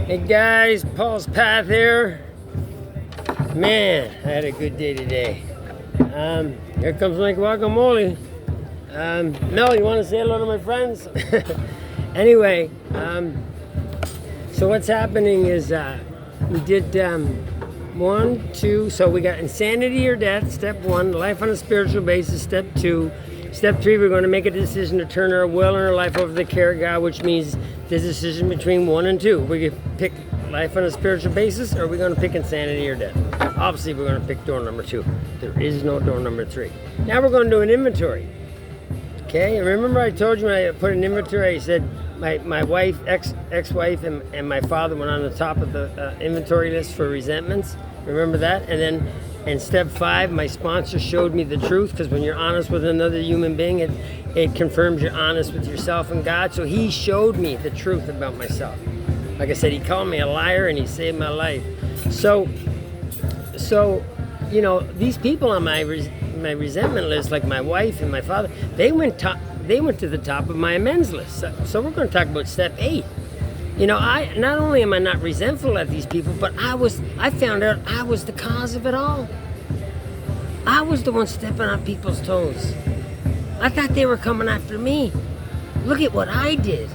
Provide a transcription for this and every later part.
Hey guys, Paul's Path here. Man, I had a good day today. Here comes my guacamole. Mel, you want to say hello to my friends? Anyway, so what's happening is we did 1, 2, so we got insanity or death, step 1, life on a spiritual basis, step 2. Step 3, we're going to make a decision to turn our will and our life over to the care of God, which means the decision between 1 and 2. We can pick life on a spiritual basis, or we're going to pick insanity or death. Obviously, we're going to pick door number 2. There is no door number 3. Now we're going to do an inventory. Okay, and remember I told you when I put an inventory, I said my wife, ex-wife, and my father went on the top of the inventory list for resentments. Remember that? And then in step 5, my sponsor showed me the truth, because when you're honest with another human being, it confirms you're honest with yourself and God. So he showed me the truth about myself. Like I said, he called me a liar and he saved my life. So you know, these people on my resentment list, like my wife and my father, they went to the top of my amends list. So we're going to talk about step 8. You know, not only am I not resentful at these people, but I found out I was the cause of it all. I was the one stepping on people's toes. I thought they were coming after me. Look at what I did.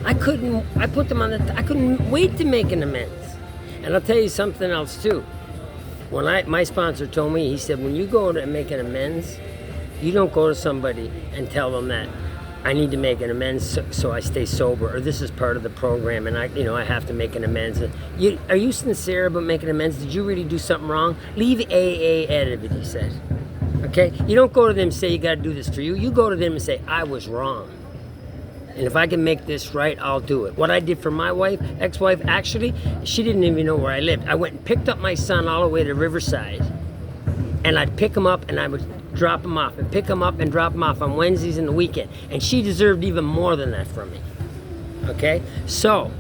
I couldn't wait to make an amends. And I'll tell you something else too. When my sponsor told me, he said, when you go to make an amends, you don't go to somebody and tell them that I need to make an amends so I stay sober, or this is part of the program and I have to make an amends. Are you sincere about making amends? Did you really do something wrong? Leave AA out of it, he said. Okay? You don't go to them and say you got to do this for you. You go to them and say, I was wrong. And if I can make this right, I'll do it. What I did for my wife, ex-wife, actually, she didn't even know where I lived. I went and picked up my son all the way to Riverside, and I'd pick him up and I would drop him off, and pick him up and drop him off on Wednesdays and the weekend. And she deserved even more than that from me. Okay? So,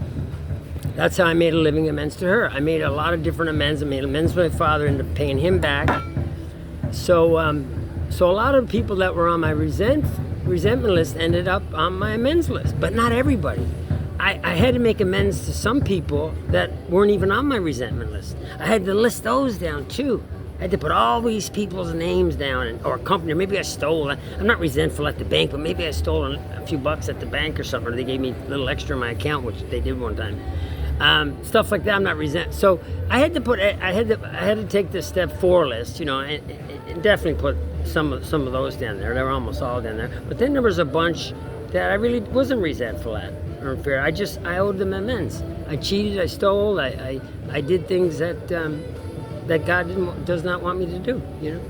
that's how I made a living amends to her. I made a lot of different amends. I made amends with my father, ended up paying him back. So a lot of people that were on my resentment list ended up on my amends list, but not everybody. I had to make amends to some people that weren't even on my resentment list. I had to list those down too. I had to put all these people's names down, or a company, or maybe I stole. I'm not resentful at the bank, but maybe I stole a few bucks at the bank or something, or they gave me a little extra in my account, which they did one time. Stuff like that, I'm not resent. So I had to take the step 4 list, you know, and definitely put some of those down there. They were almost all down there. But then there was a bunch that I really wasn't resentful at or unfair. I owed them amends. I cheated, I stole, I did things that God does not want me to do, you know.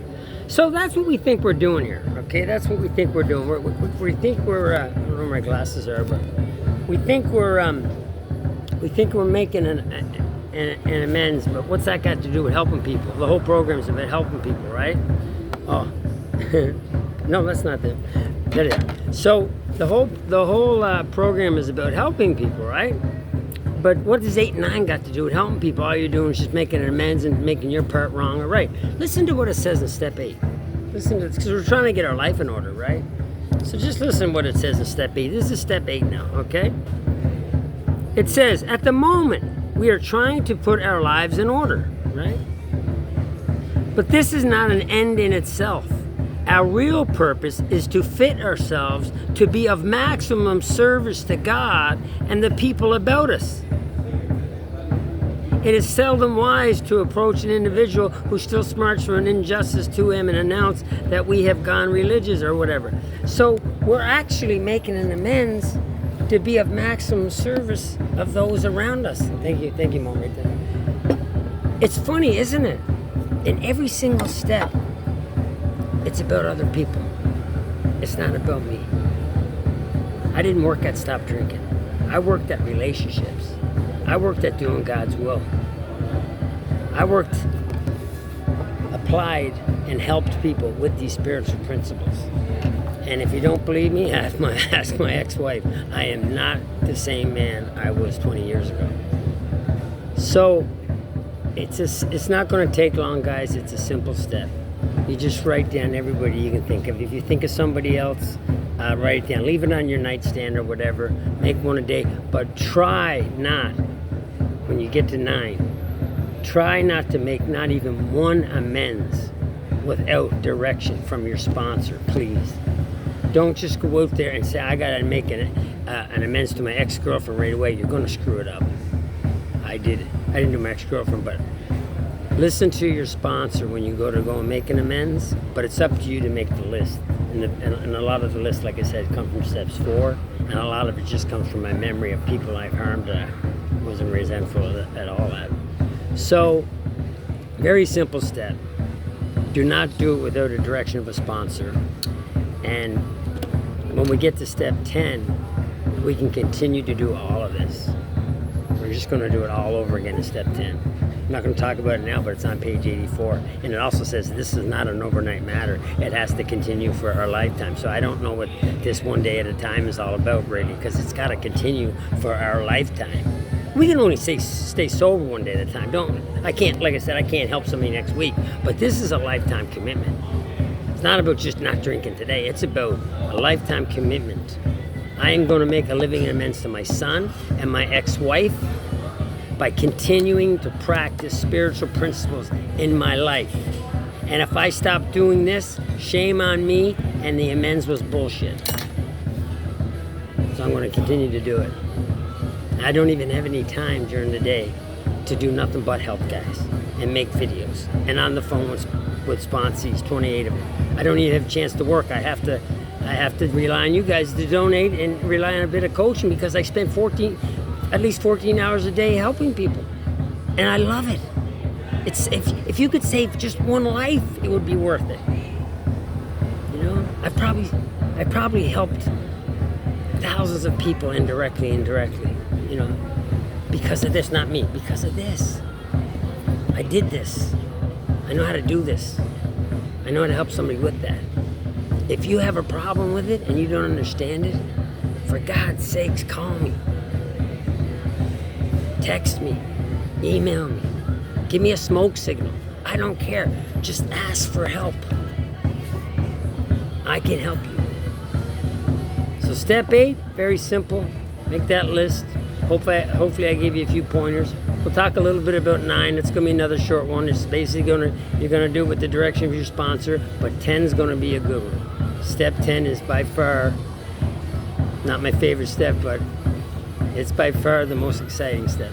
So that's what we think we're doing here, okay? That's what we think we're doing. We think we're I don't know where my glasses are, but we think we're making an amends. But what's that got to do with helping people? The whole program's about helping people, right? Oh, no, that's not it. That is. So the whole program is about helping people, right? But what does 8 and 9 got to do with helping people? All you're doing is just making an amends and making your part wrong or right. Listen to what it says in step 8. Listen to it, because we're trying to get our life in order, right? So just listen to what it says in step 8. This is step 8 now, okay? It says, at the moment, we are trying to put our lives in order, right? But this is not an end in itself. Our real purpose is to fit ourselves to be of maximum service to God and the people about us. It is seldom wise to approach an individual who still smarts for an injustice to him and announce that we have gone religious or whatever. So we're actually making an amends to be of maximum service of those around us. Thank you, Mom, right there. It's funny, isn't it? In every single step, it's about other people. It's not about me. I didn't work at stop drinking. I worked at relationships. I worked at doing God's will. I applied and helped people with these spiritual principles. And if you don't believe me, ask my ex-wife. I am not the same man I was 20 years ago. So it's not going to take long, guys. It's a simple step. You just write down everybody you can think of. If you think of somebody else, write it down. Leave it on your nightstand or whatever. Make one a day. But try not when you get to 9, try not to make not even one amends without direction from your sponsor, please. Don't just go out there and say, I gotta make an amends to my ex-girlfriend right away. You're gonna screw it up. I did it. I didn't do my ex-girlfriend, but listen to your sponsor when you go and make an amends, but it's up to you to make the list. And a lot of the list, like I said, come from steps 4, and a lot of it just comes from my memory of people I've harmed that I wasn't resentful at all at. So, very simple step. Do not do it without a direction of a sponsor. And when we get to step 10, we can continue to do all of this. We're just going to do it all over again in step 10. I'm not going to talk about it now, but it's on page 84. And it also says this is not an overnight matter. It has to continue for our lifetime. So I don't know what this one day at a time is all about, really, because it's got to continue for our lifetime. We can only stay sober one day at a time, don't we? I can't, like I said, I can't help somebody next week. But this is a lifetime commitment. It's not about just not drinking today. It's about a lifetime commitment. I am going to make a living amends to my son and my ex-wife by continuing to practice spiritual principles in my life. And if I stop doing this, shame on me, and the amends was bullshit. So I'm going to continue to do it. I don't even have any time during the day to do nothing but help guys and make videos. And on the phone with sponsees, 28 of them. I don't even have a chance to work. I have to rely on you guys to donate and rely on a bit of coaching because I spend at least 14 hours a day helping people. And I love it. It's if you could save just one life, it would be worth it. You know, I probably helped thousands of people indirectly, you know, because of this, not me, because of this. I did this. I know how to do this. I know how to help somebody with that. If you have a problem with it and you don't understand it, for God's sakes, call me. Text me. Email me. Give me a smoke signal. I don't care. Just ask for help. I can help you. So step 8, very simple. Make that list. Hopefully I gave you a few pointers. We'll talk a little bit about 9. It's going to be another short one. It's basically you're going to do it with the direction of your sponsor, but 10 is going to be a good one. Step 10 is by far not my favorite step, but it's by far the most exciting step.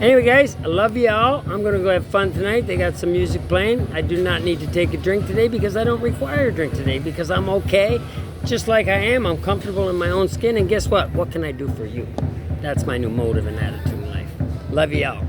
Anyway, guys, I love you all. I'm going to go have fun tonight. They got some music playing. I do not need to take a drink today because I don't require a drink today because I'm okay. Just like I am, I'm comfortable in my own skin. And guess what? What can I do for you? That's my new motive and attitude in life. Love you all.